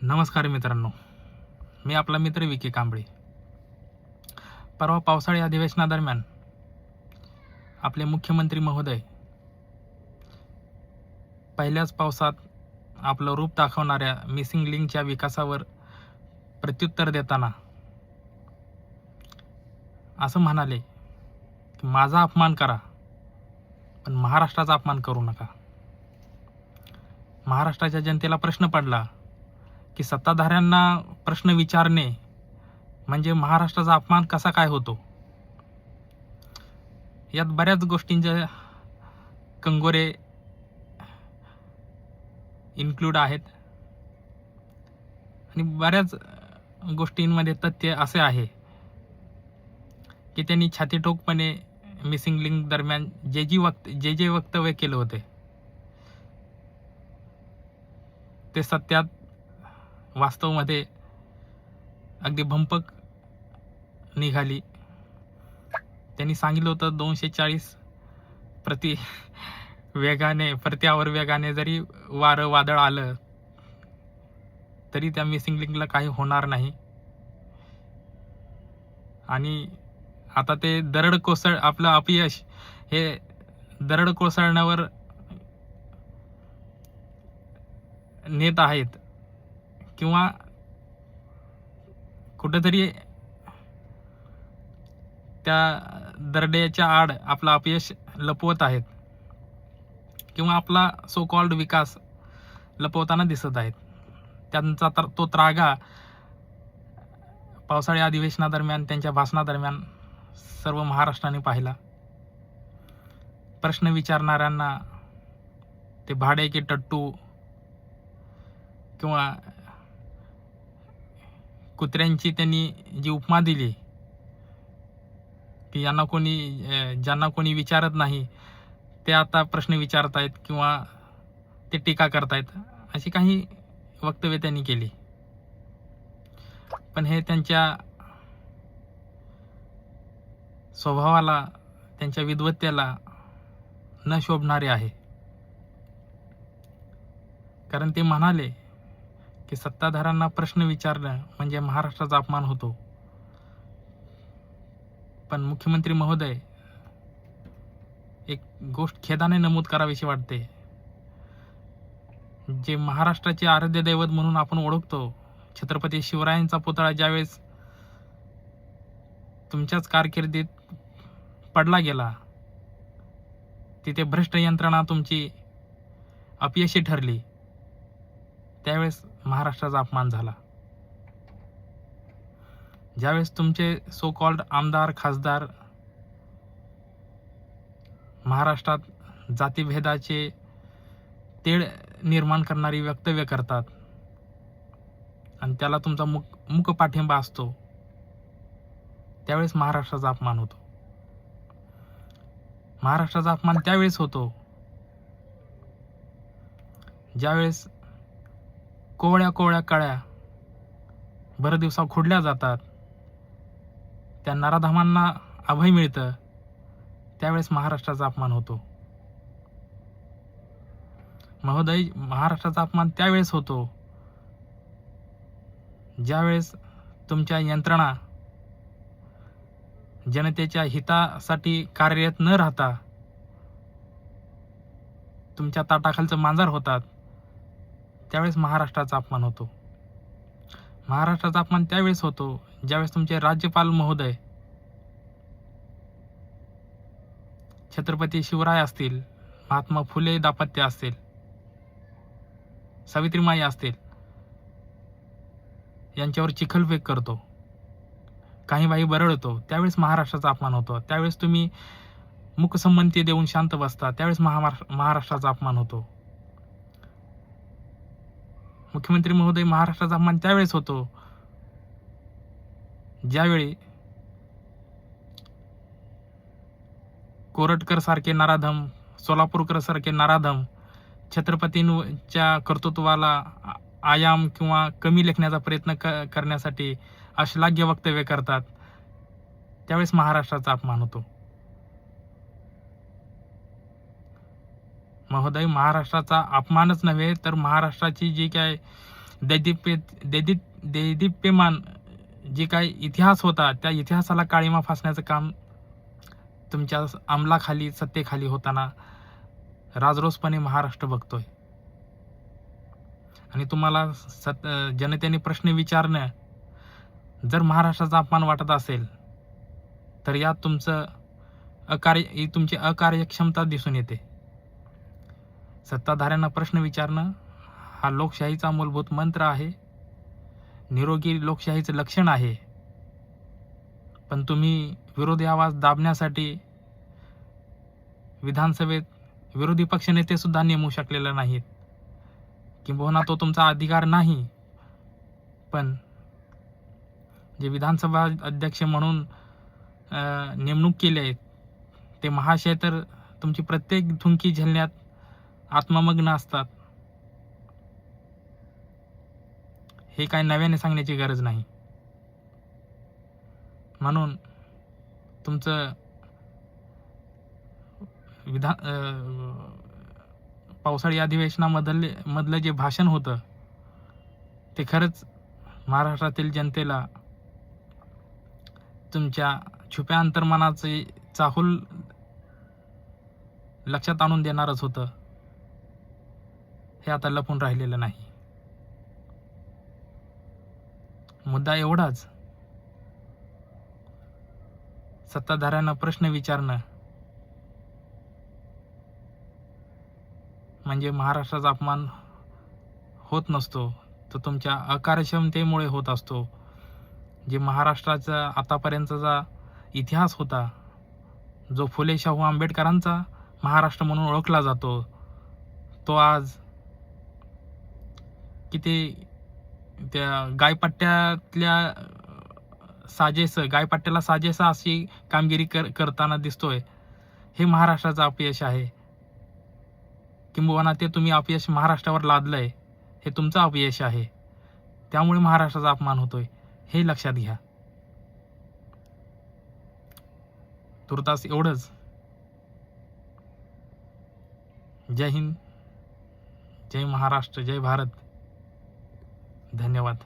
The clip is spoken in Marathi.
नमस्कार मित्रांनो, मी आपला मित्र विके कांबळे. परवा पावसाळी अधिवेशनादरम्यान आपले मुख्यमंत्री महोदय पहिल्याच पावसात आपलं रूप दाखवणाऱ्या मिसिंग लिंकच्या विकासावर प्रत्युत्तर देताना असं म्हणाले की माझा अपमान करा, पण महाराष्ट्राचा अपमान करू नका. महाराष्ट्राच्या जनतेला प्रश्न पडला की सत्ताधाऱ्यांना प्रश्न विचारणे म्हणजे महाराष्ट्राचा अपमान कसा काय होतो. यात बऱ्याच गोष्टींचे कंगोरे इन्क्लूड आहेत आणि बऱ्याच गोष्टींमध्ये तथ्य असे आहे की त्यांनी छातीठोकपणे मिसिंग लिंक दरम्यान जे जे वक्तव्य केलं होते ते सत्यात वास्तवमध्ये अगदी भंपक निघाली. त्यांनी सांगितलं होतं 240 प्रति वेगाने जरी वारं वादळ आलं तरी त्या मिसिंग लिंकला काही होणार नाही. आणि आता ते आपलं अपयश हे दरड कोसळण्यावर नेत आहेत किंवा कुठेतरी त्या दरड्याच्या आड आपलं अपयश लपवत आहेत किंवा आपला सो कॉल्ड विकास लपवताना दिसत आहेत. त्यांचा तो त्रागा पावसाळी अधिवेशनादरम्यान त्यांच्या भाषणादरम्यान सर्व महाराष्ट्राने पाहिला. प्रश्न विचारणाऱ्यांना ते भाडे की टट्टू किंवा कुत्र्यांची त्यांनी जी उपमा दिली की ज्यांना कोणी विचारत नाही ते आता प्रश्न विचारतायत किंवा ते टीका करतायत, अशी काही वक्तव्य त्यांनी केली. पण हे त्यांच्या स्वभावाला, त्यांच्या विद्वत्तेला न शोभणारे आहे. कारण ते म्हणाले की सत्ताधाऱ्यांना प्रश्न विचारणं म्हणजे महाराष्ट्राचा अपमान होतो. पण मुख्यमंत्री महोदय, एक गोष्ट खेदाने नमूद करावीशी वाटते. जे महाराष्ट्राचे आराध्य दैवत म्हणून आपण ओळखतो, छत्रपती शिवरायांचा पुतळा ज्यावेळेस तुमच्याच कारकिर्दीत पडला गेला, तिथे भ्रष्ट यंत्रणा तुमची अपयशी ठरली, त्यावेळेस महाराष्ट्राचा अपमान झाला. ज्यावेळेस तुमचे सो कॉल्ड आमदार खासदार महाराष्ट्रात जातीभेदाचे तेढ निर्माण करणारी वक्तव्य करतात आणि त्याला तुमचा मूक पाठिंबा असतो, त्यावेळेस महाराष्ट्राचा अपमान होतो. महाराष्ट्राचा अपमान त्यावेळेस होतो ज्यावेळेस कोवळ्या कळ्या भर दिवसा खोडल्या जातात, त्या नराधमांना अभय मिळतं, त्यावेळेस महाराष्ट्राचा अपमान होतो. महोदय, महाराष्ट्राचा अपमान त्यावेळेस होतो ज्यावेळेस तुमच्या यंत्रणा जनतेच्या हितासाठी कार्यरत न राहता तुमच्या ताटाखालचं मांजर होतात, त्यावेळेस महाराष्ट्राचा अपमान होतो. महाराष्ट्राचा अपमान त्यावेळेस होतो ज्यावेळेस तुमचे राज्यपाल महोदय छत्रपती शिवराय असतील, महात्मा फुले दाम्पत्य असतील, सावित्रीमाई असतील, यांच्यावर चिखलफेक करतो, काही बाई बरळतो, त्यावेळेस महाराष्ट्राचा अपमान होतो. त्यावेळेस तुम्ही मूकसंमती देऊन शांत बसता, त्यावेळेस महाराष्ट्राचा अपमान होतो. मुख्यमंत्री महोदय, महाराष्ट्राचा अपमान त्यावेळेस होतो ज्यावेळी कोरटकर सारखे नराधम, सोलापूरकर सारखे नराधम छत्रपतींच्या कर्तृत्वाला आयाम किंवा कमी लेखण्याचा प्रयत्न करण्यासाठी अश्लाघ्य वक्तव्य करतात, त्यावेळेस महाराष्ट्राचा अपमान होतो. महोदय, महाराष्ट्राचा अपमानच नव्हे तर महाराष्ट्राची जी काय दैदिप्यमान जे काही इतिहास होता त्या इतिहासाला काळिमा फासण्याचं काम तुमच्या अंमलाखाली सत्तेखाली होताना राजरोसपणे महाराष्ट्र बघतोय. आणि तुम्हाला जनतेने प्रश्न विचारणं, जर महाराष्ट्राचा अपमान वाटत असेल तर यात तुमची अकार्यक्षमता दिसून येते. सत्ताधाऱ्यांना प्रश्न विचारणं हा लोकशाहीचा मूलभूत मंत्र आहे, निरोगी लोकशाहीचं लक्षण आहे. पण तुम्ही विरोधी आवाज दाबण्यासाठी विधानसभेत विरोधी पक्षनेते सुद्धा नेमू शकलेले नाहीत, किंबहुना तो तुमचा अधिकार नाही. पण जे विधानसभा अध्यक्ष म्हणून नेमणूक केली आहे ते महाशय तर तुमची प्रत्येक धुंकी झेलण्यात आत्ममग्न असतात. हे काय नव्याने सांगण्याची गरज नाही. म्हणून तुमचं पावसाळी अधिवेशनामधलं जे भाषण होतं ते खरंच महाराष्ट्रातील जनतेला तुमच्या छुप्या अंतर्मनाचे चाहूल लक्षात आणून देणारच होतं. हे आता लपून राहिलेलं नाही. मुद्दा एवढाच, सत्ताधाऱ्यांना प्रश्न विचारणं म्हणजे महाराष्ट्राचा अपमान होत नसतो, तो तुमच्या अकार्यक्षमतेमुळे होत असतो. जे महाराष्ट्राचा आतापर्यंतचा इतिहास होता, जो फुले शाहू आंबेडकरांचा महाराष्ट्र म्हणून ओळखला जातो, तो आज किती त्या गायपट्ट्याला साजेसा अशी कामगिरी करताना दिसतोय. हे महाराष्ट्राचं अपयश आहे, किंबहुना ते तुम्ही अपयश महाराष्ट्रावर लादलंय, हे तुमचं अपयश आहे. त्यामुळे महाराष्ट्राचा अपमान होतोय, हे लक्षात घ्या. तुर्तास एवढंच. जय हिंद, जय महाराष्ट्र, जय भारत. धन्यवाद.